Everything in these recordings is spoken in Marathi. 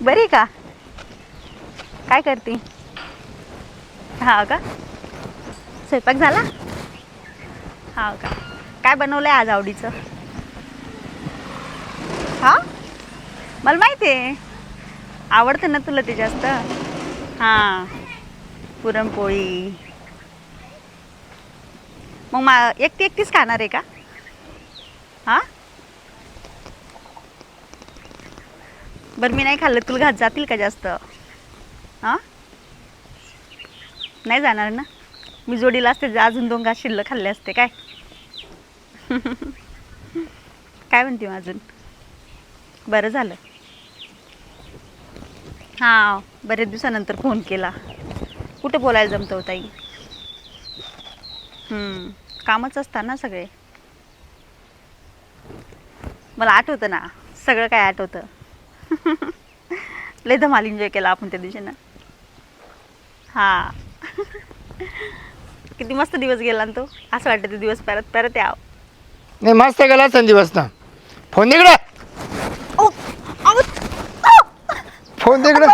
बरी का? काय करते? हा का? स्वयंपाक झाला? हा का? काय बनवलंय आज आवडीचं? हा, मला माहिती आहे. आवडतं ना तुला ते जास्त. हां, पुरणपोळी. मग एकटी एकटीच खाणार आहे का? हां, बरं मी नाही खाल्लं, तुला घात जातील का जास्त? हां, नाही जाणार ना. मी जोडीला असते अजून 2 घास शिल्लक खाल्ले असते काय. काय म्हणते मग अजून? बरं झालं. हां, बरेच दिवसानंतर फोन केला. कुठे बोलायला जमतं हो ताई? कामच असतात ना सगळे. मला आठवतं ना, सगळं काय आठवतं. लय धमाल एन्जॉय केला आपण त्या दिवशी ना. हां. किती मस्त दिवस गेला ना तो. असं वाटतं ते दिवस परत परत यावं. नाही मस्त गेला संधी बसता. फोन तिकडे. ओ, अहो, फोन तिकडे.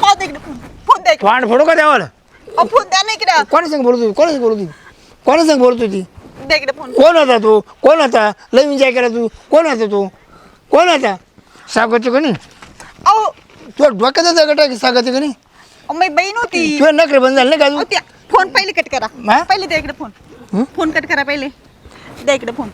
पाहू दे इकडे फोन. फोन द्या इकडे. तोंड फोडू का देवाला? फोन द्या ना इकडे. कोणी संग बोलत होती? कोणी संग बोलत होती? कोणी संग बोलत होती? द्या इकडे फोन. कोण होता तू? कोण होता? लय एन्जॉय केला तू. कोण होता तू? कोण होता? सांगायचं कोणी? अहो, तुला डोक्याचा दगड आहे की सांगायचं कोणी? माझी बहीण होती. तुझ्या नखरे बंद झाले नाही का त्या फोन पहिले कट करा. हा? पहिले द्या इकडे फोन. फोन कट करा पहिले. द्या इकडे फोन.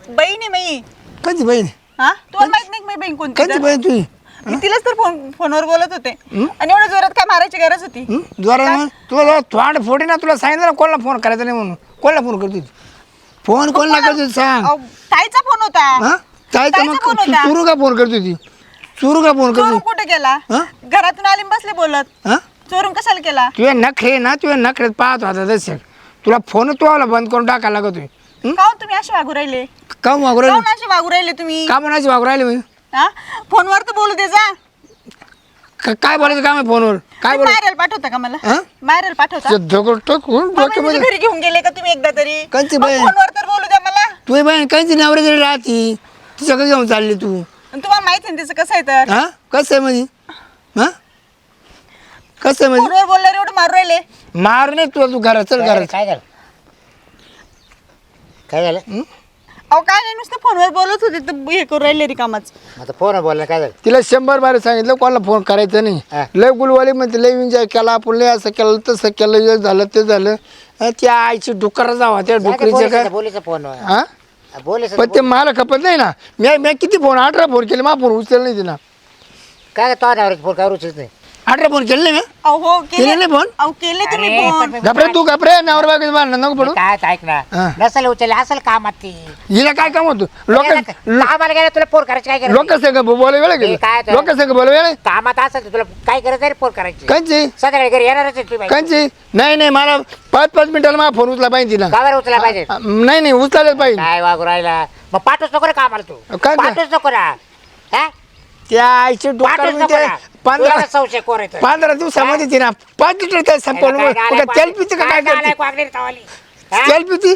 बहीण आहे मी. कधी बहीण? हा, तुला माहित नाही माझी बहीण कोणती? कधी बहीण तुझी? मी तिलाच तर फोनवर बोलत होते. आणि एवढ्या जोरात काय मारायची गरज होती? द्वारा तुला तोंड फोडी ना, तुला सांगितलं ना कोणाला फोन करायचा नाही म्हणून. कोणाला फोन करतो? फोन कोणाला करतो सांग. अहो, ताईचा फोन होता. हा? ताईचा ताईचा मग फोन होता. चुरू का फोन करतो ती? चुरू का फोन चोरून करतो? कुठे गेला? हा? घरातून आली आणि बसले बोलत. हा? चोरून कशाला केला? तुझ्या नखरे ना, तुझ्या नखरेत पाहत होता तसे. तुला फोन तू आला बंद करून टाकायला लागतोय. काहून तुम्ही असे वागू राहिले? का वागू राहिली? काहून असे वागू राहिले तुम्ही? का म्हणायची वागू राहिली मी? हा, फोनवर तर बोलू दे जा. काय बोलायचं काम आहे फोनवर? काय बोल? मारायला पाठवता का मला? हा? मारायला पाठवता? दगड टाकून बाबा, तुझ्या डोक्यामध्ये. घरी घेऊन गेले का तुम्ही एकदा तरी? कोणती मग बहीण? फोनवर तर बोलू द्या मला. तुझी बहीण काहीच नवऱ्या जरी राहती, तिच्या घरी जाऊन चालली तू. आणि तुम्हाला माहिती आहे ना तिचं कसं आहे तर? हा? कसं आहे म्हणजे? हा? कसं आहे म्हणजे? फोनवर बोलल्यावर एवढं मारू राहिले. मार नाही तू घरात चल घरात. काय झालं? काय झालं? अहो काय नाही, नुसतं फोनवर बोलत होते तर हे करू राहिले रिकामच. आता फोन बोलला काय झालं? तिला 100 बार सांगितलं कोणाला फोन करायचा हा. नाही. लय गुलवाली म्हणते लय एन्जॉय केला आपण, लय असं केलं तसं केलं, हे झालं ते झालं. त्या आईची डुकरा जावा त्या डुकरीचे काय. बोलीचा फोन हा? बोलीच पण ते मला खपत नाही ना. मी किती फोन 18 फोन केले, मा फोन उचल नाही तिला. काय तो नवऱ्याचा फोन करूच नाही. 18 फोन केले नाही मी. अहो हो केले केले. नाही फोन? अहो केले तुम्ही अरे, फोन. पण- घाबरे तू घाबरे नवरा बायकोचं भांडण नको पडू. काय ऐक ना, हा. नसेल उचलले असेल कामात ती. हिला काय काम होतं? लोक कामाला गेला तुला फोन करायची काय गरज लोक संग बोलाय वेळ हे गेलं. काय तर? लोक संग बोलाय वेळ कामात असेल तर तुला काय गरज आहे फोन करायची? कांची संध्याकाळी घरी येणारच आहे तुम्ही. कांची नाही मला 5-5 मिनिटाला माझा फोन उचला पाहिजे तिला. कावर उचला पाहिजे? नाही उचलायला पाहिजे. काय वागू राहिला? मग पाठवच नको रे कामाला तू. काय कर? पाठवच नको ना. हा? त्या आईची पाठवच नको डोक्यामध्ये ना. 15 तुला संशय कोरायचा. 15 दिवसामध्ये तिला 5 लिटर तेल संपवलं. तेल पिती का काय करते? तेल पिती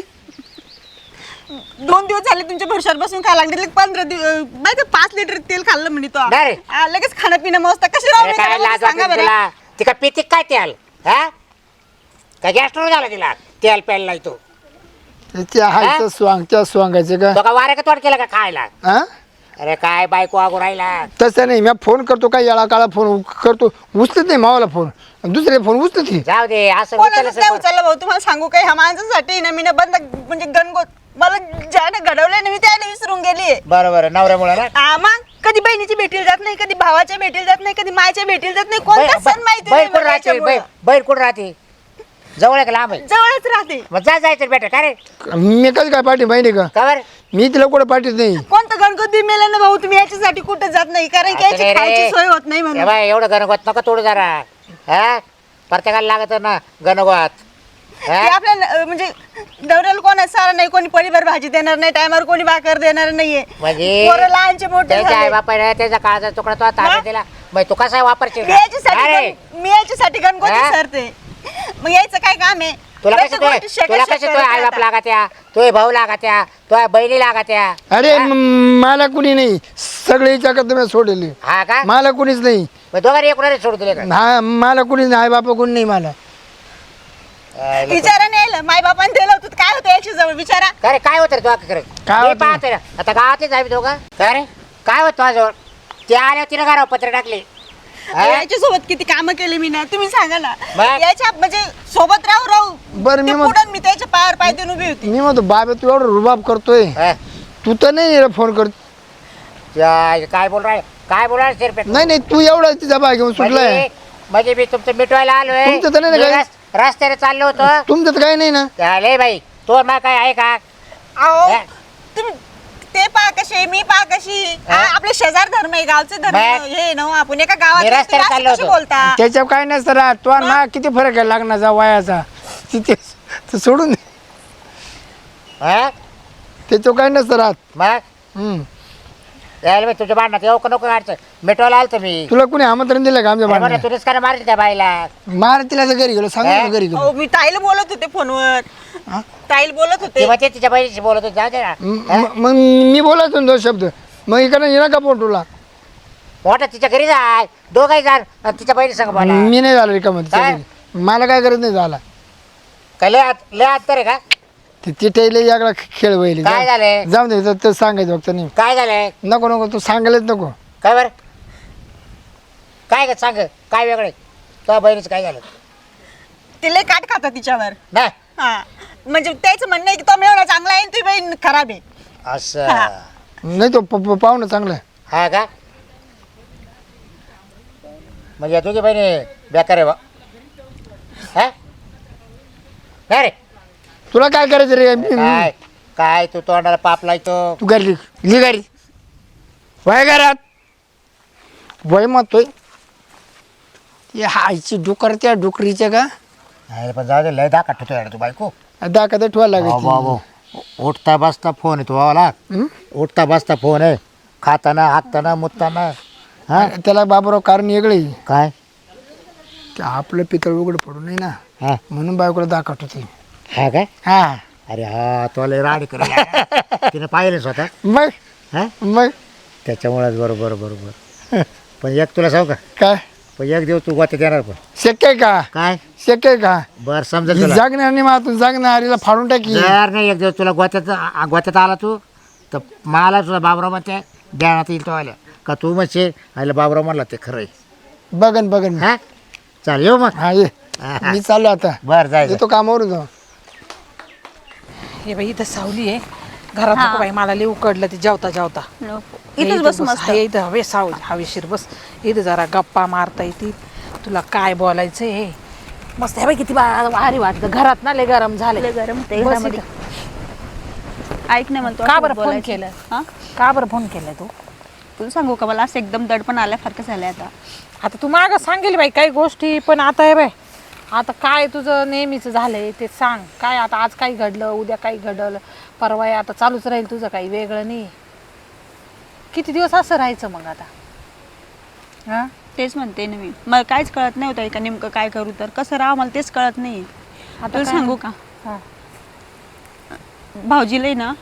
2 दिवस झाले तुमच्या भरशावर बसून खायला लागले. 15 दिवस माहिती 5 लिटर तेल खाल्लं म्हणे तो. नाही रे. लगेच खाणं पिणं मस्त कशी राहू नये काय मला लाज सांगा वाटते बरं. तुला? ती काय पिती काय तेल? हा? काय गॅस्ट्रो झाला तिला तेल प्यायला नाही तो? त्या हायचं स्वांग त्या स्वांगायचं का? तो का वारे का तोड केला का खायला? हा? अरे काय बायको वागू राहिला? तसं नाही. मी फोन करतो काय याला काळा फोन करतो, उचलत नाही मावाला फोन. दुसरे फोन उचलत नाही. जाऊ दे असं कोणालाच उचललं नाही सर. उचललं भाऊ. तुम्हाला सांगू काय, ह्या माणसासाठी ना मी ना बंद म्हणजे गणगोत मला ज्याने घडवलंय ना मी त्याने विसरून गेली. बरोबर नवऱ्यामुळे ना. मग कधी बहिणीची भेटीला जात नाही, कधी भावाच्या भेटीला जात नाही, कधी मायच्या भेटीला जात नाही. कोणता सण माहिती नाही बैल कुठं मला राहते? याच्यामुळं. बैल कुठं राहते? जवळ आहे का लांब आहे? जवळच राहते. मग जायचं बेटा का रे? मी कसं काय पाठी माहिती का? कवर मी तिला कुठं पाठीत नाही. कोणतं गणगोत मेलं ना भाऊ, तुम्ही याच्यासाठी कुठं जात नाही कारण की याची खायची सोय होत नाही म्हणून. एवढं गणगोत नका तोडू जरा. हा? प्रत्येकाला लागत ना गणगोत. ते आपल्या म्हणजे दौऱ्याला कोणा सारा नाही, कोणी पळीभर भाजी देणार नाही, टायमावर कोणी भाकर देणार नाहीये. म्हणजे पोरं लहानचे मोठे त्याच्या आई झाले. बापाने त्याचा काळाचा तुकडा तो ताब्यात दिला. मग तू कसा वापरशील मी का? याच्यासाठी अरे, मी याच्यासाठी गणगोती हा? सरते. मग यायचं काय काम आहे? तुला प्रत्येक कसं गोष्टी शेकत तुला कसं शेकत तो आई बाप राहता. लागत्या तो भाऊ लागत्या तो बहिणी लागत्या अरे मला कुणी नाही सगळे विचार तुम्ही सोडले हा का मला कुणीच नाही मग दोघांनी एकूण सोडून दिले का हा मला कुणीच नाही आई बापा कोणी नाही मला विचारा नाही माय बापाने दिलं होतं तर काय होतं एकशे जवळ विचारा. अरे काय होतं रे तुला करत काय मी होतं? पाहतोय ना आता गावातलेच आहे दोघं काय रे काय होतं तुझ्याजवळ ते आल्यावर तिने घरावर पत्र टाकले हा? याच्या सोबत किती कामं केली मी ना तुम्ही सांगा ना. मग? याच्या म्हणजे सोबत राहू राहू बरं, मी ते मग- पुढं मी त्याच्या पायावर पाय देऊन उभी होती. मी म्हणतो बाबा तू एवढं रुबाब करतोय हा? तू तर नाही रे फोन कर काय बोल राय काय बोल शिरपे नाही नाही तू एवढा तिचा भाग घेऊन सुटलाय म्हणजे मी तुमचं मिटवायला आलोय तुमचं तर नाही ना मी काही? रस्त्याने चाललो होतो तुमचं तर काही नाही ना लय बाई तो मग काय आहे का अहो हा? तुम्ही ते पहा कशी मी पहा कशी हा? आपले शेजार धर्म आहे गावचे धर्म मग? हे ना आपण एका गावात मी रस्त्याने तुम्ही चाललो असं कशी होतो. बोलता. त्याच्यावर काय नसतं रा तो आणि मला किती फरक आहे लग्नाचा वयाचा तिथे तर सोडून दे. हा? त्याच्यावर काय नसतं राहत मग हम्म. यायला तुझ्या भांडणात येऊ का नको अडचण मिटवायला आलतो मी तुला कुणी आमंत्रण दिलं का आमच्या म्हणा भांडणात तुझीच काय मारली त्या बाईला मार तिला तर घरी गेलो सांग हा? घरी गेलो अहो मी ताईला बोलत होते फोनवर हा? ताईला बोलत होते तेव्हा ते तिच्या बहिणीशी बोलत होते जाऊ दे ना हा? मग मी बोलायचो ना 2 शब्द मग इकडे येणार का पोट तुला मोठा तिच्या घरी जाय दोघाही जा आणि तिच्या बहिणी संग बोला मी नाही झालो रिकामध्ये काय? मला काय करत नाही झाला काय लय आत करे का ते तिथे याकडा खेळ व्हायला काय झालंय जाऊ दे तर सांगायचं फक्त नाही काय झालंय नको नको तू सांगायलाच नको काय बरं काय ग सांग काय वेगळे तुझ्या बहिणीचं काय झालं ते लय काट खाता तिच्यावर नाही हा म्हणजे त्याचं म्हणणं आहे की तो मेवणा चांगला आहे आणि ती बहीण खराब आहे. असं हा. नाही तो पाहुणं चांगलं आहे. हा का म्हणजे या तुझी बहिणी बेकार आहे बा हा नाही रे तुला काय करायचं रे काय काय तू तोंडाला पाप लायतो तू घरी लिह घरी वय घरात वय म्हणतोय ती आईची डुकर त्या डुकरीच्या का नाही पण जाऊ दे लय दाखा ठेवतो यार तू बायको दाखा तर ठेवायला लागेल उठता बसता फोन आहे तुला उठता बसता फोन आहे खाताना हाकताना मुतताना हा त्याला बाबूराव कारण वेगळे काय ते आपलं पितळ उघड पडू नये ना हा म्हणून बायकोला दाखवत होती हा काय हा अरे हा तो लय राड करेल तिने पाहिलं स्वतः मग हा मग त्याच्यामुळेच बरोबर बरोबर पण एक तुला सांगू का काय पण एक दिवस तू गोते देणार पण शक्य आहे का काय शक्य आहे का बर समजेल ही तुला जागणार नाही मातून जागणार हिला फाडून टाकी जर नाही एक दिवस तुला गोत्यात आला तू तर मला तुला बाबराव म्हणते ध्यानात येईल तो आल्या का तू म्हणशील आईला बाबराव म्हणला ते खरं आहे बघन बघन हा चाल येऊ मग हा ये मी चाललो आता बर जायचं येतो कामावरून जाऊ हे बाई इथं सावली आहे घरात नको बाई मला लई उकडलं ते जेवता जेवता इथंच बस मस्त. हे इथं हवे सावली हवेशीर बस इथं जरा गप्पा मारता येतील तुला काय बोलायचं हे मस्त हे बाई किती भारी वाटतं घरात ना लय गरम झाले लय गरम होतंय बस घरामध्ये. इथं. ऐक ना मला का बरं फोन केलं हा का बरं फोन केलाय तू तुला सांगू का मला असं एकदम दडपण आल्यासारखं झालंय आता. आता तू मागं सांगेल बाई काही गोष्टी पण आता हे बाई आता काय तुझं नेहमीचं झालंय ते सांग काय आता आज काही घडलं उद्या काही घडलं परवा आहे, आता चालूच राहील तुझं काही वेगळं नाही किती दिवस असं राहायचं मग आता हा तेच म्हणते ना मी मला काहीच कळत नाही होतं का नेमकं काय करू तर कसं राहा मला तेच कळत नाही. आता तुला काय? सांगू का हा. भाऊजीला ना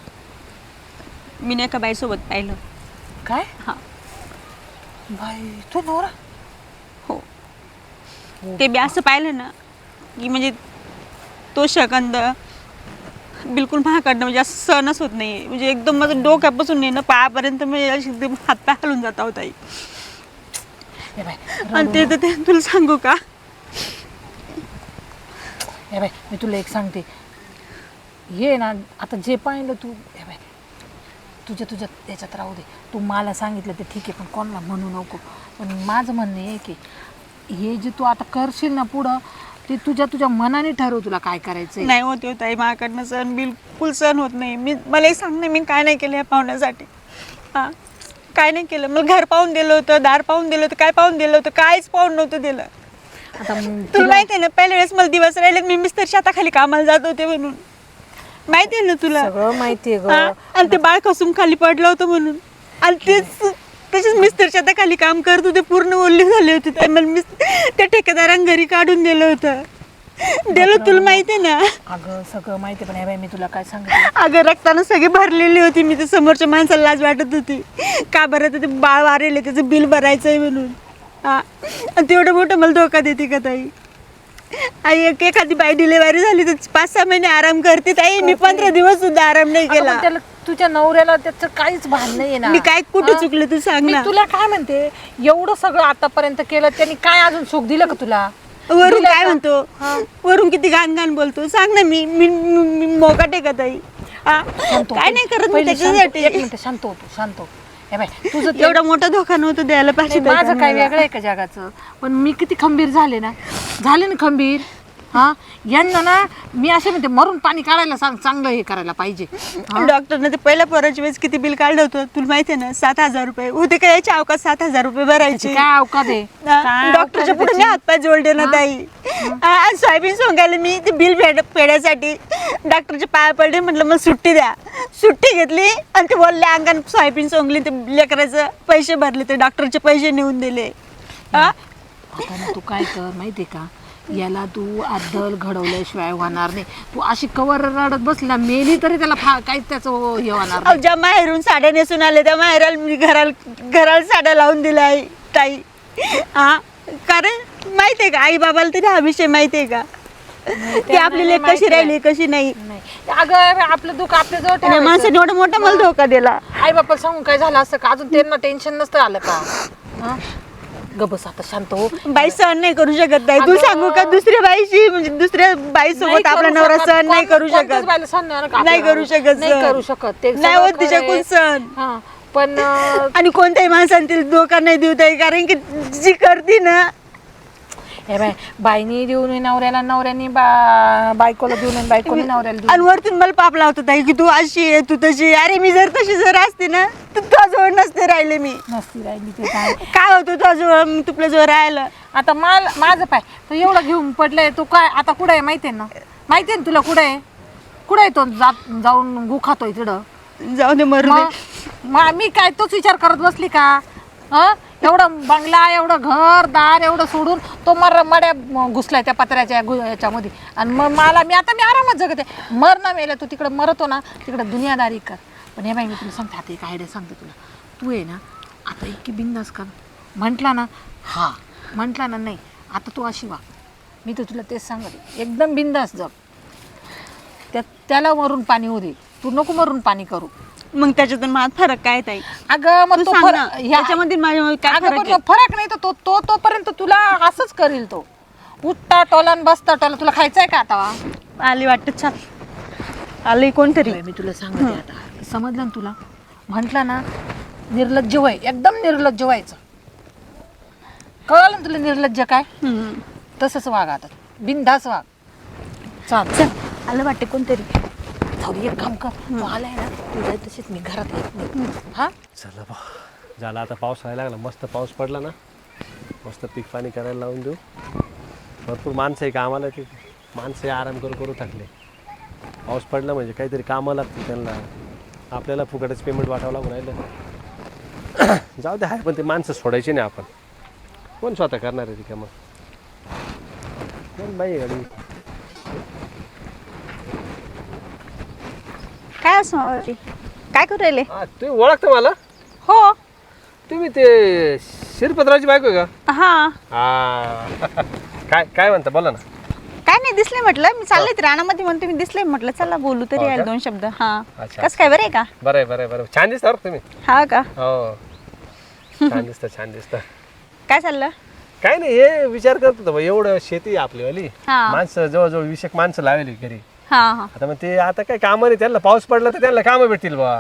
मी एका बाईसोबत पाहिलं. काय हा बाई तू नवरा हो ते बी असं पाहिलं ना की म्हणजे तो शकंद बिलकुल महाकडनं म्हणजे असं सहनच होत नाही म्हणजे एकदम माझं डोक्यापासून नाही ना पायापर्यंत म्हणजे अशी एकदम हातपाय हलून जाता होता हे बाई आणि ते तर ते तुला सांगू का हे बाई मी तुला एक सांगते ये ना आता जे पाहिलं तू हे बाई तुझ्या याच्यात राहू दे तू मला सांगितलं ते ठीक आहे पण कोणाला म्हणू नको पण माझं म्हणणं आहे की हे जे तू आता करशील ना पुढं ते तुझ्या मनाने ठरव तुला काय करायचं नाही होते होत आहे माझ्याकडनं सण बिलकुल सण होत नाही. मी मलाही सांग ना मी काय नाही केलं या पाहुण्यासाठी. हां काय नाही केलं मला घर पाहून दिलं होतं दार पाहून दिलं होतं काय पाहून दिलं होतं काहीच पाहून नव्हतं दिलं. आता तुला माहिती आहे ना पहिल्या वेळेस मला दिवस राहिले मी मिस्तर शेताखाली कामाला जात होते म्हणून माहिती आहे ना तुला. सगळं माहिती आहे हां, आणि ते बाळ कसून खाली पडलं होतं म्हणून आणि तसेच मिस्तर शेताखाली काम करत होते पूर्ण ओल्ले झाले होते त्या ठेकेदारांनी घरी काढून दिलं होतं. दिलं तुला माहिती ना. अगं सगळं माहिती पण हे बाई मी तुला काय सांगितलं अगं रक्तानं सगळी भरलेली होती. मी तर समोरच्या माणसाला लाज वाटत होती. का बरं तर ते बाळ वारेले त्याचं बिल भरायचं आहे म्हणून. हा आणि तेवढं मोठं मला धोका देते का ताई? आई एखादी बाई डिलिव्हरी झाली तर 5-6 महिने आराम करते ताई. मी 15 दिवस सुद्धा आराम नाही अगं, केला. पण त्याला तुझ्या नवऱ्याला त्याचं काहीच भान नाहीये ना. मी काय कुठे हा? चुकलं तू सांग मी ना. तुला काय म्हणते एवढं सगळं आतापर्यंत केलं त्यांनी काय अजून सुख दिलं का तुला? वरून दिलं काय का? म्हणतो? हा. वरून किती घाण घाण बोलतो सांग ना. मी मी मी मोकाटे का ताई? हा? शांत हो. काय नाही करत मी पहिले शांत हो. एक त्याच्यासाठी. मिनिट शांत हो तू शांत हो. हे बाई तुझं ते- एवढा मोठा धोका नव्हतं द्यायला पाहिजे. नाही, माझं काय वेगळं आहे का जगाचं? पण मी किती खंबीर झाले ना खंबीर. हा यांना ना मी असे म्हणते मरून पाणी काढायला सांग, चांगलं हे करायला पाहिजे. डॉक्टरने ते पहिल्या पोराच्या वेळेस किती बिल काढलं होतं तुला माहिती आहे ना? 7,000 रुपये होते का याच्या अवकाश 7,000 रुपये भरायचे. काय अवकाद आहे? काय डॉक्टरच्या अवकाद पुढे आहे मी हातपाय जोडले ना ताई. आणि सोयाबीन सोंगायला मी ते बिल फेडायसाठी डॉक्टरचे पाया पडले. म्हटलं मला सुट्टी द्या. सुट्टी घेतली आणि ते बोलले अंगान सोयाबीन सोंगली. ते लेकराचं पैसे भरले. ते डॉक्टरचे पैसे नेऊन दिले. हा आता ना तू काय कर माहितीये का? याला तू अद्दल घडवल्याशिवाय होणार नाही. तू अशी कवर रडत बसली ना मेली तरी त्याला काहीच त्याचं हे होणार नाही. ज्या माहेरून साड्या नेसून आले त्या माहेराला मी घराला साड्या लावून दिल्या आई ताई. हा कारण माहितीये का आई बाबाला तरी हा विषय माहितीये का? ती आपली लेक कशी राहिली कशी नाही. नाही. अगं आपलं दुःख आपल्या जवळ आणि ठेवायचं. माणसाने एवढा मोठा मला धोका दिला. आई बापा सांगून काय झालं असतं का? अजून त्यांना टेन्शन नसतं आलं का? हा गबस आता शांत हो. बाई सहन नाही करू शकत नाही. तू अगं. सांगू का दुसऱ्या बाईशी म्हणजे दुसऱ्या बाई सोबत आपला नवरा सहन नाही करू शकत. नाही करू शकत नाही सहन. करू शकत ते नाही सगळं होत तिच्याकडून खरं आहे. सहन. हा पण आणि कोणत्याही माणसाने तिला धोका नाही देऊ ताई. कारण की जी करते ना हे बाय बाईनी देऊ नये नवऱ्याला नवऱ्यानी बायकोला देऊ नये बायकोनी नवऱ्याला देऊ आणि वरतून मला पाप लावतो ताई की तू अशी आहे तू तशी. अरे मी जर तशी जर असते ना तर तुझ्याजवळ नसते राहिले. मी नसती राहिली ते काय. काय होतं तुझ्याजवळ मी तुझ्या जवळ राहिलं. आता माझं पाय तो एवढं घेऊन पडलंय. तू काय आता कुठं आहे माहितीये ना? माहितीये ना तुला कुठं आहे तो जाऊन गु खातोय तिकडं. जाऊ दे मरू दे. मी काय तोच विचार करत बसली का? एवढं बंगला एवढं घर दार एवढं सोडून तो मड्या घुसलाय त्या पत्र्याच्या याच्यामध्ये. आणि मग मी आरामात जगते. मर ना मेलं तू तिकडं मरतो ना तिकडं दुनियादारी कर. पण हे बाई मी तुला सांगते आता एक आयडिया सांगते तुला. तू आहे ना आता इतकी बिंदास कर. म्हटला ना हा म्हटला ना नाही आता तू अशी वा. मी तर तुला तेच सांगते एकदम बिंदास जग. त्याला मरून पाणी होऊ दे. तू नको मरून पाणी करू. मग त्याच्यातून माझा फरक काय ताई? अगं मग तू तो सांग ना, फरक याच्यामध्ये माझ्या काय अगं फरक पण आहे? फरक नाही तर तोपर्यंत तुला असंच करील तो. उठता टोलन बसता टोला. तुला खायचंय का आता? आली वाटत छान आली कोणतरी. मी तुला सांगते आता समजलं ना तुला? म्हटलं ना निर्लज्ज व्हाय एकदम निर्लज्ज व्हायचं. कळलं ना तुला निर्लज्ज काय? तसंच वाग आता बिनधास वाग. चल आलं वाटते कोणतरी. थोडी एक काम कर तू आलाय ना तुझ्या तशीच मी घरात येत नाही. हा चला बा झाला आता पाऊस व्हायला लागला. मस्त पाऊस पडला ना मस्त पीक पाणी करायला लावून देऊ. भरपूर माणसं आहे कामाला. ते माणसं आराम करू थकले. पाऊस पडला म्हणजे काहीतरी कामं लागतील त्यांना. आपल्याला फुकटच पेमेंट वाटावं लागून राहिलं. जाऊ दे आहे पण ते माणसं सोडायचे नाही आपण. कोण स्वतः करणार आहे ती कामं? कोण बाई गाडी काय असं काय करू राहिले? तुम्ही ओळखता मला? हो. तुम्ही ते शिरपतरावची बायको आहे का? हा हा काय म्हणता बोला ना. काय नाही दिसले म्हटलं. मी चालले राणामध्ये म्हणते मी दिसले म्हटलं चला बोलू तरी यायला 2 शब्द. हा अच्छा. कसं काय बरं आहे का? बरं छान दिसता बरं तुम्ही. हा का? हो छान दिसतं. काय चाललं? काय नाही हे विचार करत होतो एवढं शेती आपली वाली. हा. माणसं जवळजवळ 20 माणसं लावली घरी. हा हा आता मग ते आता काय कामं नाही. त्यांना पाऊस पडला तर त्यांना कामं भेटतील बा.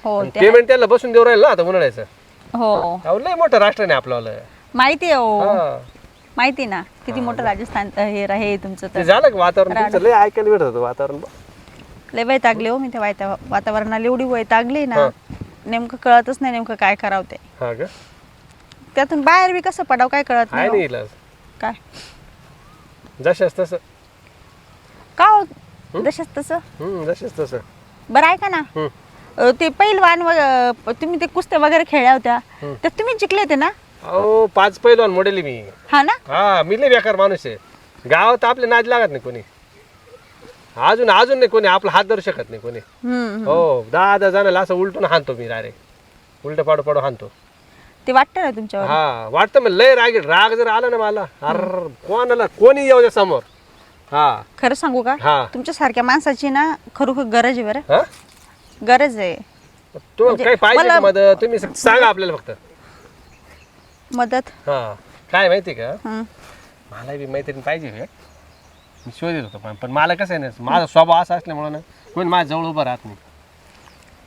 हो ते पेमेंट त्यांना बसून देऊ राहील ना आता उन्हाळ्याचं. हो अहो, लय मोठं राष्ट्र नाही आपलं. माहिती आहे. हो हा. माहिती ना किती मोठं राजस्थान हे आहे तुमचं. ते तर झालं का वातावरण तुमचं? लय ऐकायला भेटत होतं वातावरण. लय वैतागले हो मी त्या वातावरणाला. एवढी वैतागली ना नेमकं कळतच नाही नेमकं काय करावं ते. हा का? त्यातून बाहेर बी कसं पडावं काय कळत आहे नाही. नाही हो. इलाज. काय जशाच तसं. का हो जशाच तसं. जशाच तसं. बरं आहे का ना? ते पहिलवान तुम्ही ते कुस्त्या वगैरे खेळल्या होत्या त्यात तुम्ही जिंकले होते ना? अहो 5 पैलवान मॉडेल मी. हा ना? हा मी लय बेकार माणूस आहे. गावात आपले नाद लागत नाही कोणी, अजून नाही कोणी आपला हात धरू शकत नाही कोणी. हो 10 जणांना असं उलटून हाणतो मी डायरेक्ट, उलट पाडू हाणतो. ते वाटतं ना तुमच्यावर. हा वाटतं मग लय राग जर आला ना मला, अरे कोणाला कोणी येऊ द्या समोर. हा खरं सांगू का, हा. तुमच्या सारख्या माणसाची ना खरोखर गरज आहे बरं, हा गरज आहे. तुम्हाला काही पाहिजे का मदत तुम्ही सांगा आपल्याला फक्त. मदत हा काय माहिती का, हं. मला बी मैत्रीण पाहिजे हे. मी शोधत होतो पण मला कसं आहे ना, माझा स्वभाव असा असल्यामुळे ना कोणी माझ्या जवळ उभं राहत नाही.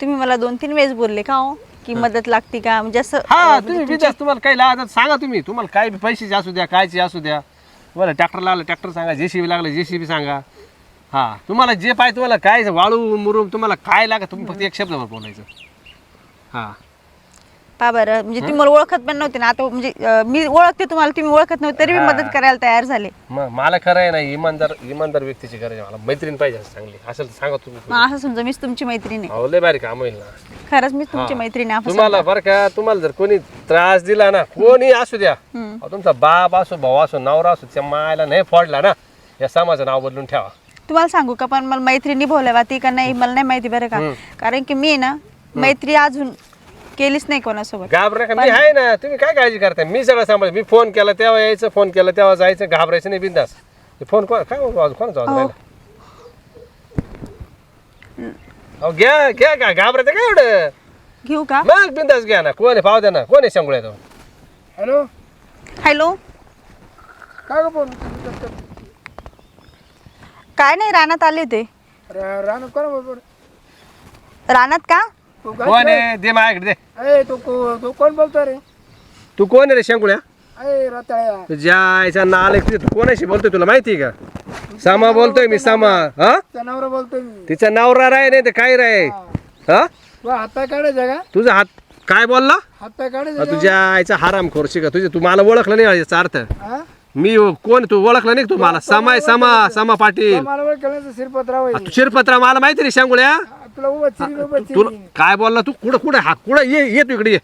तुम्ही मला 2-3 वेळेस बोलले का हो की मदत लागते का, म्हणजे असं हा तुम्ही बिंदास, तुम्हाला काही लागत सांगा तुम्ही, तुम्हाला काय बी पैशाची असू द्या कायची असू द्या, तुम्हाला ट्रॅक्टर लागलं ट्रॅक्टर सांगा, JCB लागलं JCB सांगा. हा तुम्हाला जे पाहिजे, तुम्हाला काय वाळू मुरुम तुम्हाला काय लागत तुम्ही फक्त एक शब्दावर बोलायचं. हा पा बरं, म्हणजे तुम्ही मला ओळखत पण नव्हते ना, आता म्हणजे मी ओळखते तुम्हाला, तुम्ही ओळखत नव्हते तरी मी मदत करायला तयार झाले. मग मला खरं आहे ना, इमानदार व्यक्तीची गरज आहे मला. मैत्रीण पाहिजे असं चांगली असेल तर सांगा तुम्ही. मग असं समजा मीच तुमची मैत्रीण आहे. अहो लय भारी काम होईल ना. खरंच मीच तुमची मैत्रीण आहे. तुम्हाला बरं का, तुम्हाला जर कोणी त्रास दिला ना, कोणी असू द्या, अहो, तुमचा बाप असो भाऊ असो नवरा असो, त्या मायला नाही फोडला ना, या समाजाचं नाव बदलून ठेवा. तुम्हाला सांगू का, पण मला मैत्रिणी बोलावा ती का नाही मला नाही माहिती बरं का, कारण की मी ना मैत्री अजून केलीच नाही कोणासोबत. घाबरा का, मी आहे ना, तुम्ही काय काळजी करताय, मी सगळं सांभाळ. मी फोन केला तेव्हा यायचं, फोन केला तेव्हा जायचं, घाबरायचं नाही, बिंदास. फोन कोण काय कोणाचा आवाज अहो घ्या का, घाबरायचं काय एवढं, घेऊ का? मग बिंदास घ्या ना. कोण आहे पाव द्या ना, कोण आहे शांगुळ्या तो. हॅलो हॅलो, काय बोल काय नाही, रानात आले होते. रानू कोण बोल रानात का? कोण आहे दे माझ्याकडे दे. अरे तू कोण बोलतो रे? तू कोण आहे रे शांगुळ्या? अरे रताळ्या तुझ्या नाला तू कोणाशी बोलतोय तुला माहिती का? सामा बोलतोय मी, सामा. हा जनावर बोलतोय मी. तिचा नवरा राय नाही तर काय राय. हा तू हातपाय काढायचा का? तुझा हात काय बोलला? हातपाय काढायचा तुझ्या आईचा हराम खोरशी का तुझे, तू मला ओळखलं नाही याचा अर्थ. हा? मी कोण, तू ओळखलं नाही तू मला? समा पाटील. मला वर केलं शिरपतराव आहे. तू शिरपत्रा मला माहिती रे शांगुळ्या. तुला उभा तुला काय बोलला तू? कुठं हा कुठं ये तू इकडे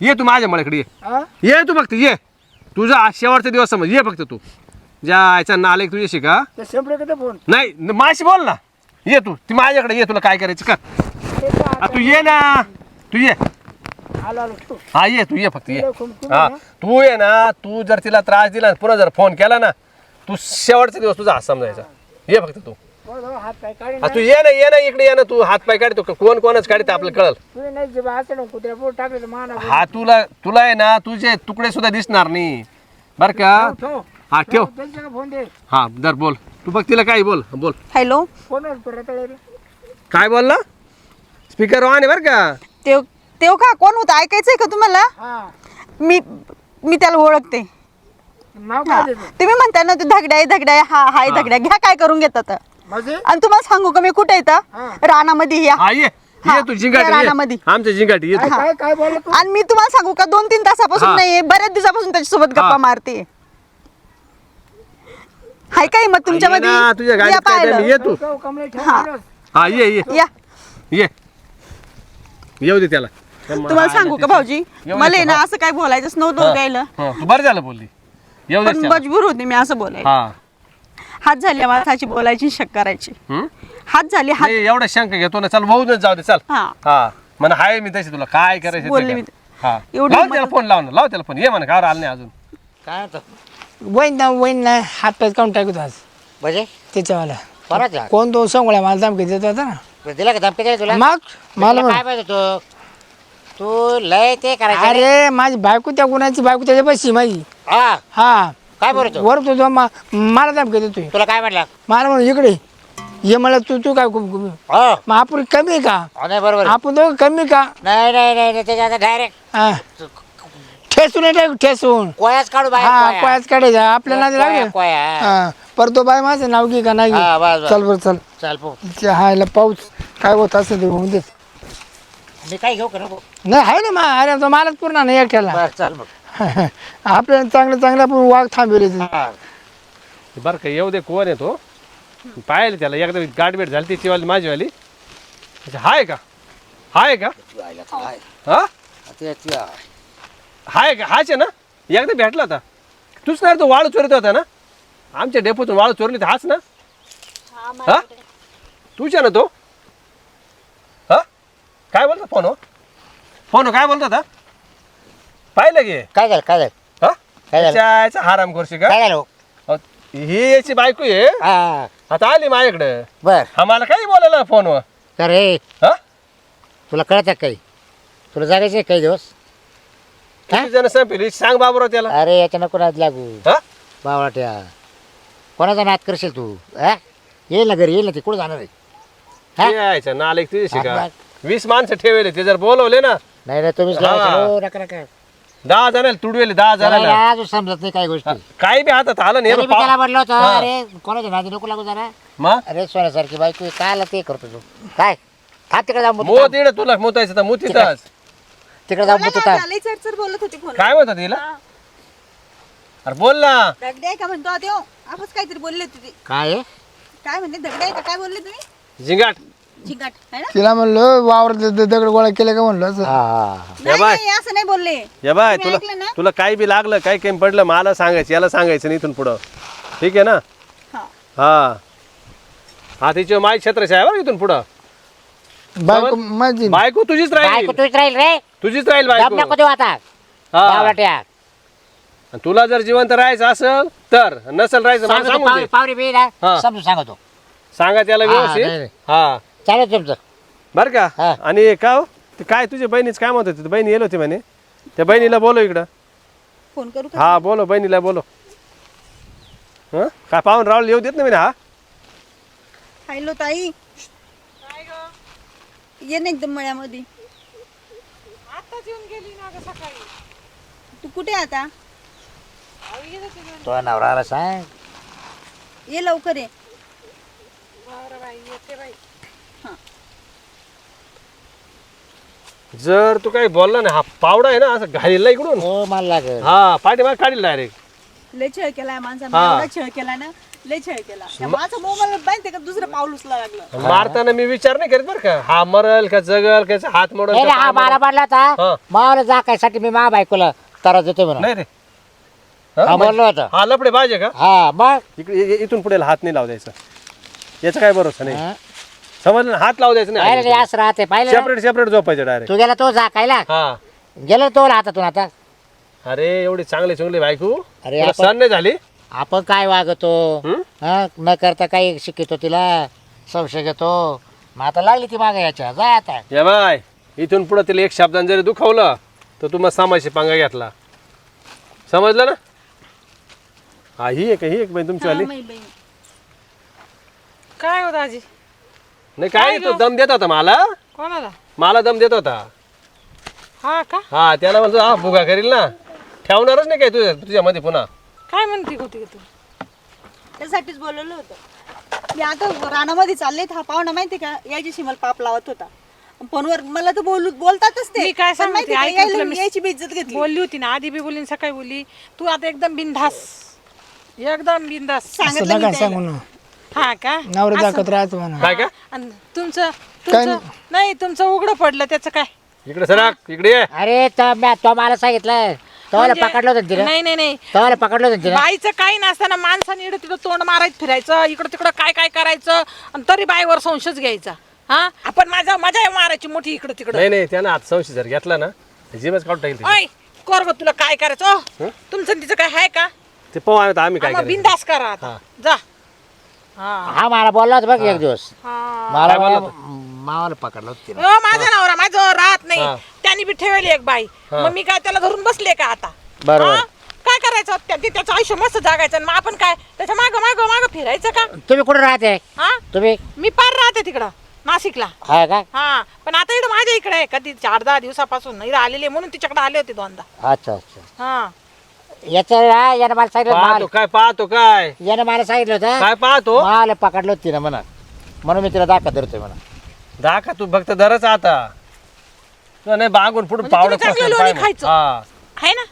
ये तू माझ्या मला इकडे ये तू फक्त ये. तुझा शेवटचा दिवस समज, ये फक्त तू. ज्या आयचा नालेक तुझ्याशी का फोन नाही माझी बोल ना, ये तू ती माझ्याकडे ये, तुला काय करायचं का. तू ये ना, तू ये. हा ये तू ये फक्त ये. हा तू ये ना, तू जर तिला त्रास दिला पुन्हा जर फोन केला ना, तू शेवटचा दिवस तुझा हात समजायचा. ये फक्त तू. तू ये ना इकडे ये ना, तू हात पाय काढतो कोण कोणच काढते आपल्याला कळल. हा तुला आहे ना, तुझे तुकडे सुद्धा दिसणार नाही बर का. हा ठेव. हा दर बोल तू, बघ तिला काय बोल. हॅलो, काय बोलला? स्पीकर ऑन आहे बर का. तेव का कोण होतं ऐकायचंय का तुम्हाला? मी त्याला ओळखते. तुम्ही म्हणता ना तू धगड्या हाय धगड्या, घ्या काय करून घेतात. आणि तुम्हाला सांगू का मी कुठे येतं रानामध्ये या. हा ये तू जिंगाटी रानामध्ये आमच्या जिंगाटी ये तू. आणि मी तुम्हाला सांगू का 2-3 तासापासून नाही, बऱ्याच दिवसापासून त्याच्यासोबत गप्पा मारते. हाय काय मग तुमच्यामध्ये? तुझ्या गाडीत काय ये तू. हा ये येऊ दे त्याला. तुम्हाला सांगू का भाऊजी, मला ना असं काय बोलायचंच नव्हतं द्यायला. तू बरं झालं बोलली, येऊ दे पण मजबूर होते मी असं बोलायला. हा हात झाली माणसाची बोलायची, शक करायची. हात झाली हात. एवढा शंका घेतो ना, चल भाऊनच जाऊ दे चल. हा हा म्हणा हाय मी तशी तुला काय करायचं बोलले मी. हा एवढी लाव त्याला फोन, लाव त्याला फोन. ये म्हणा का आलं नाही अजून. काय होतं वैन ना हात पाय काढून टाकतो आज म्हणजे त्याच्यावाला. कोणाचा कोण तो सांगोळ्या मला धमकी देत होता ना. दिला का धमकी दिला तुला? मग मला तुला काय पाहिजे तू लय ते करायचं रे. अरे माझी बायको त्या गुणाची बायको त्याच्या बसची माझी. हा हा काय बोलतो वर तो मला धमकी देतोय. तुला काय म्हटलं? मला म्हणून इकडे ये, मला तू काय खूप हो मग आपण कमी आहे का? नाही बरोबर आहे. आपण दोघं कमी का? नाही त्याच्या डायरेक्ट हा. ठेसून टाकू ठेसून. कोयाच काढू हा बाहेर कोयाच काढायचा आपल्याला नाही लागलं. कोया हा पर तो बाय माझं नाव घे का नाही घे? हा, बस, बस. चल बरं चल. चाल पो हा याला पाऊस काय होत असेल ते होऊन दे. मी काय घेऊ का नको? नाही आहे ना अरे तो मलाच पूर्ण नाही एकट्याला. बरं चाल मग. आपल्याला चांगलं आपण वाघ थांबवले. हा. बरं का येऊ दे. कोण आहे तो? पाहिलं त्याला एकदा गाठभेट झाली त्याची वाली माझीवाली. हाय का हा हाय का हाच आहे ना. एकदा भेटला होता तूच नाही, तो वाळू चोरत होता ना. आमच्या डेपोतून वाळू चोरली तर हाच ना हा तुझ्या ना तो हा काय बोलतो फोन काय बोलतो आता पाहिलं की काय झालं काय झालं हा काय झालं? त्याच्या हाराम करशी का काय झालं अहो, ही याची बायको आहे हा आता आली माझ्याकडे बर आम्हाला काही बोलायला फोनवर का रे हा तुला कळत काही तुला जागायचं आहे काही दिवस हा? किती जण संपली सांग बाबूराव त्याला अरे याच्या नको नाद लागू हा बावळाट्या कोणाचा नाद करशील तू हा येईल ना घरी येईल ना ते कुठं जाणार आहे हा? यायचं नालेक तुझ्याशी का हा, 20 माणसं ठेवले ते जर बोलवले ना नाही नाही तुम्हीच हा. लावायचं. हो, नका नका 10 जणांना तुडवेले 10 त्याला जणांना अजून समजत नाही काही गोष्टी काही बी हातात आलं तरी नाही मी त्याला म्हटलं होतं हा. अरे कोणाच्या नादी नको लागू जरा मग अरे सोन्यासारखी बायको आहे, कायला ते करतो तू काय हा तिकडे जाऊन मोत इकडे तुला मोतायचं तर मोतीतच तिकडे जाऊन मुतू लई चरचर बोलत होती फोन काय म्हणतात तिला अरे बोल ना दगडे आहे का म्हणतो आता ह्यो? आपच काहीतरी बोलले होते ते काय आहे? काय म्हणते दगडे आहे का काय बोलले तुम्ही झिंगाट झिंगाट है ना तिला म्हणलं वावर दगड गोळा केले का म्हणलं असं हा हा नाही, बाय. नाही, असं नाही बोलले या बाय तुम्ही तुला ऐकलं ना? तुला काही बी लागलं काही काही पडलं मला सांगायचं याला सांगायचं नाही इथून पुढं ठीक आहे ना हा हा हा तिची माई छत्रच आहे बरं इथून पुढं बायको माझी बायको तुझीच राहील बायको तुझीच राहील रे तुझीच राहील दाब नको बायको देऊ आता हा बावळाट्या आणि तुला जर जिवंत राहायचं असेल तर नसेल राहायचं मला सांगतो सांगून दे पावरी बी ना हा. समजून सांगतो सांगा त्याला हा, नाही, व्यवस्थित नाही. हा चालेल तुमचं बरं का हा. आणि का हो? ते काय तुझ्या बहिणीच काय म्हणत होती बहिणी येलो होती म्हणे त्या बहिणीला बोलो इकडं फोन करू का हा बोलो बहिणीला बोलो हं काय पाहून राहुल येऊ देत नाही म्हणे हा हॅलो ताई ये ना एकदम मळ्यामध्ये तू कुठे आहे आता तो नवराला सांग ये लवकर ये जर तू काही बोलला ना हा पावडा आहे ना असं घालीला इकडून हो मला लागेल हा पाठीमाग काढील डायरेक्ट लय छळ केलाय माणसाने हा. एवढा छळ केला ना लय छळ केला त्या माझा मोबाईल माहितीये का दुसरं पाऊल उचला लागलं मारताना मी विचार नाही करीत बरं का हा मरल का जगल का याचा हात मोडल नाही का रे, हा पाय मला मोडल. म्हणला हा. होता मला जाकायसाठी मी मा बायकोला त्रास देतोय म्हणून नाही रे हा हा, बोललो होतं हा लपडे पाहिजे का हा मग इकडे इथून पुढे हात नाही लावू द्यायचा याचा काय भरोसा नाही हा. समजलं ना? हात लावू द्यायचं पाहिलं रे, नाही असं राहते पाहिलं ना? सेपरेट सेपरेट झोपायचं डायरेक्ट तू गेला तो जाकायला हा गेला तो हातातून आता अरे एवढी चांगली चांगली बायको अरे तुला आपण- सहन नाही झाली आपण काय वागतो हं? हा न करता काही शिकतो तिला संशय घेतो मग आता लागली ती मागे याच्या जा आता या बाय इथून पुढे तिला एक शब्दाने जरी दुखावलं तर तू मग सामाशी पंगा घेतला समजलं ना हा ही एक बहीण तुमची आली माई बहीण काय होत आजी नाही काय तो दम देत होता कोणाला मला दम देत होता हा का हा त्याला म्हणतो हा फुगा करील ना ठेवणारच नाही काय तुझ्यामध्ये पुन्हा काय म्हणते होती तू त्यासाठीच बोलवलं होतं मी आता रानामध्ये चालले हा पाहुणा माहितीये का यायची मला पाप लावत होता फोनवर मला तर बोलतातच ते मी काय पण सांगते, माहितीये का, ऐक ना, तुला यायला- मी- यायची बेइज्जत घेतली बोलली होती ना आधी बी बोलली आणि सकाळी बोलली तू आता एकदम बिनधास एकदम बिनधास असं सांगितलं नका मी सांगू त्याला. ना हा का नवरा दाखवत राहतो म्हणा काय का आणि तुमचं नाही तुमचं उघडं पडलं त्याचं काय इकडे सरक इकडे ये अरे तो मला सांगितलं तवाला म्हणजे- पकडलं होतं तिला नाही नाही नाही तवाला पकडलं होतं तिला बाईचं काही नसताना माणसाने इकडं तिकडं तोंड मारायचं फिरायचं इकडं तिकडं काय काय करायचं आणि तरी बाईवर संशयच घ्यायचा हा आपण मजा मारायची मोठी इकडं तिकडं नाही नाही त्यानं आता संशय जर घेतला ना जीवच काढून टाकेल ओय कोर तुला काय करायचं तुमचं आणि तिचं काय आहे का ते पाहू आता आम्ही काय मग करायचं बिंदास करा आता जा हा हा मला बोलला होता बघ एक दिवस हा मला काय बोलला मावाला पकडलं होतं तिला माझा नवरा माझं राहत नाही हा. त्यांनी बी ठेवली एक बाई मग मी काय त्याला धरून बसले का आता बरोबर. हा? काय करायचं त्याचं आयुष्य मस्त जागायचं आणि मग आपण काय त्याच्या माग फिरायचं का तुम्ही कुठे राहते हा तुम्ही मी पार राहते तिकडं नाशिकला हा का हा पण आता इकडं माझ्या इकडे आहे कधी 4-10 दिवसापासून इकडे आलेले म्हणून तिच्याकडे आले होते दोनदा अच्छा अच्छा हा यानं मला सांगितलं पाहतो काय पाहतो काय यानं मला सांगितलं होतं काय पाहतो मला पकडलं होतं तिनं म्हणून मी तिला दाखवत धरतोय म्हणा दाखा तू फक्त धरच आता तुला नाही बागून पुढे म्हणजे पावडं तुम्ही चांगलं खोचलं लोणी पाय खायचं. हा आहे ना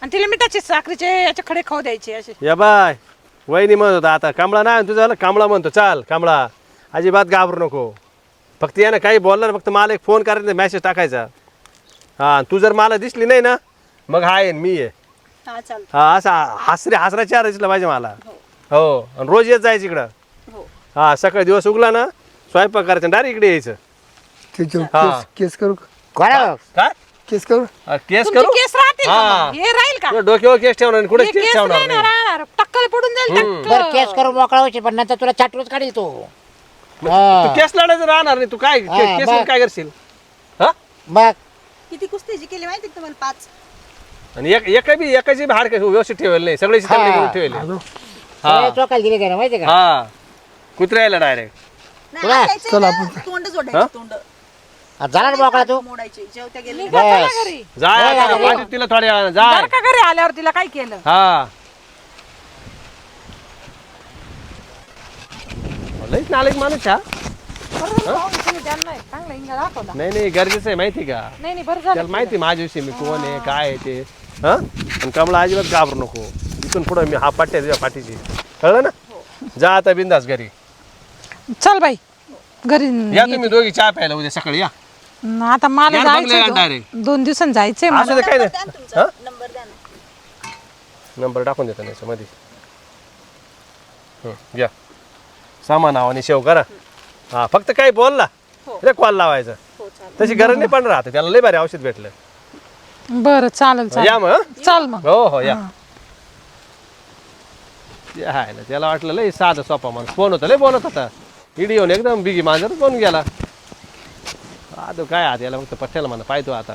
आणि तिला मिठाचे साखरेचे याचे खडे खाऊ द्यायचे असे या बाय वहिनी म्हणत होता आता कांबळा नाही तुझा झालं कांबळा म्हणतो चाल कांबळा अजिबात घाबरू नको फक्त यानं काही बोललं ना फक्त मला एक फोन करायचा मेसेज टाकायचा हा तू जर मला दिसली नाही ना मग हाय मी आहे हा चालतं. हा असा हसरा चेहरा दिसला पाहिजे मला. हो आणि रोज येत जायचं इकडं. हो हा सकाळी दिवस उगला ना स्वयंपाक करायचं डायरेक्ट इकडे यायचं. त्याच्यावर हा. केस करू का? कोणा काय केस करू केस तुमचे करू केस राहतील का हा. मग? हे राहील का तुला डोक्यावर केस ठेवणार नाही, कुठे हे केस केस ठेवणार नाही ना नाही. राहणार टक्कल पडून जाईल बरं केस करून मोकळा व्हायची पण नंतर तुला चाटूच काढील तू हा. तू केस लढायचं राहणार नाही. तू काय हा, केस बघ. काय करशील हा मग किती कुस्तीची केली माहिती का तुम्हाला 5. आणि एकाची बी हाड व्यवस्थित ठेवले नाही सगळ्याची हा. चांगली करून ठेवले. सगळे चोकाला दिले त्याला माहिती का हा कुत्र्याला डायरेक्ट. तुला? चला आपण. तोंड हा? जोडायचं तोंड झाला ना मोकळा तू मोडायचे जेवत्या गेले बस घरी जाय नाही, आता, नाही, पाठीत तिला थोड्या वेळानं, जाय जर का घरी आल्यावर तिला काय केलं हा लईच नालायक माणूस हा. बरं झालं भाऊ, तुम्ही त्यांना चांगला इंगा दाखवला नाही नाही गरजेचं आहे माहिती का. नाही नाही बरं झालं त्याला माहिती आहे माझ्याविषयी मी कोण आहे काय आहे ते. हा आणि कमला अजिबात घाबरू नको. इथून पुढं मी हा पाट्या तुझ्या पाठीची कळलं ना. जा आता बिंदास घरी. चल बाई घरी या तुम्ही दोघी चहा प्यायला उद्या सकाळी या. आता मला यार बघलं यार जायचंय direct. 2 दिवसांनी जायचंय असं मला ते काय नाही हा? नंबर द्या ना. नंबर टाकून देतो ना याच्यामध्ये. घ्या सामान नावाने शेव करा. हा फक्त काही बोल ना रे कॉल लावायचं. हो चालेल. तशी गरज नाही पण राहते त्याला लय भारी औषध भेटलं. बरं चालेल चालेल या मग हं? चाल मग हो हो या. हायला त्याला वाटलं लय साधं सोपा माणूस फोन होता लय बोलत होता. इडी येऊन एकदम बिगी मांजरच बनून गेला. हा तो काय आता याला फक्त पठ्ठ्याला म्हणा पाहतो आता